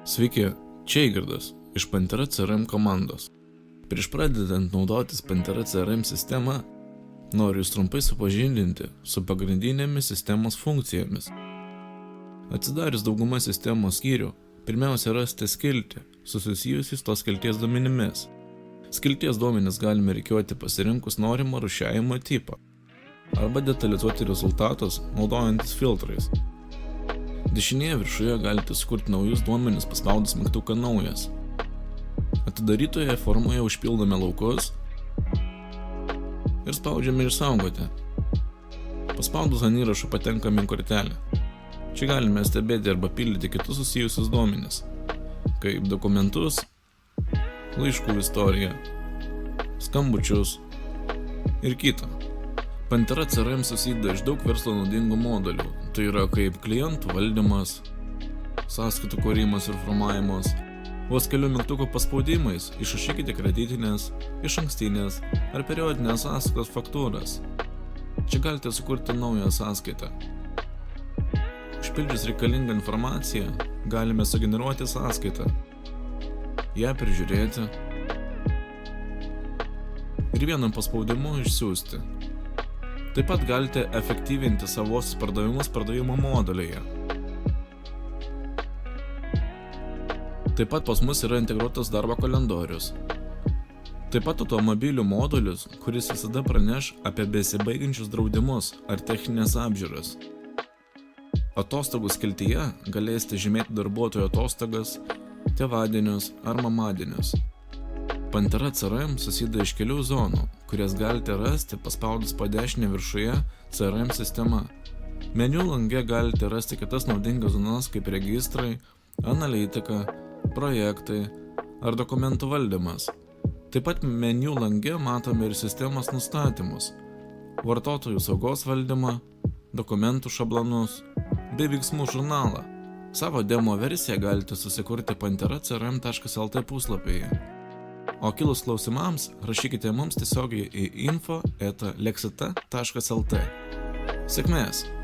Sveiki, čia Eigirdas iš Pantera CRM komandos. Prieš pradedant naudotis Pantera CRM sistemą, noriu jūs trumpai supažindinti su pagrindinėmis sistemos funkcijomis. Atsidarius daugumą sistemos skyrių, pirmiausia rasite skiltį, susijusius tos skilties duomenimis. Skilties duomenis galime rikiuoti pasirinkus norimą rūšiavimo tipą arba detalizuoti rezultatus naudojantis filtrais. Dešinėje viršuje galite sukurti naujus duomenis paspaudus mygtuką Naujas. Atidarytoje formoje užpildome laukus ir spaudžiame Išsaugoti. Paspaudus ant įrašo patenkame į kortelę. Čia galime stebėti arba pildyti kitus susijusius duomenis, kaip dokumentus, laiškų istoriją, skambučius ir kitą. Pantera CRM susideda iš daug verslo naudingų modulių, tai yra kaip klientų valdymas, sąskaitų kūrimas ir formavimas. Vos kelių mygtukų paspaudimais išrašykite kreditinės, išankstinės ar periodinės sąskaitos faktūras. Čia galite sukurti naują sąskaitą. Užpildžius reikalingą informaciją, galime sugeneruoti sąskaitą, ją prižiūrėti ir vienu paspaudimu išsiųsti. Taip pat galite efektyvinti savosius pardavimus pardavimo modulyje. Taip pat pas mus yra integruotas darbo kalendorius. Taip pat automobilių modulius, kuris visada praneš apie besibaigiančius draudimus ar techninės apžiūras. Atostogų skiltyje galėsite žymėti darbuotojo atostogas, tėvadienius ar mamadienius. Pantera CRM susideda iš kelių zonų, kurias galite rasti paspaudus po dešinę viršuje CRM sistema. Meniu lange galite rasti kitas naudingas zonas kaip registrai, analitika, projektai ar dokumentų valdymas. Taip pat meniu lange matome ir sistemos nustatymus, vartotojų saugos valdymą, dokumentų šablonus bei veiksmų žurnalą. Savo demo versiją galite susikurti pantera.crm.lt puslapyje. O kilus klausimams rašykite mums tiesiogiai į info@lexita.lt. Sėkmės!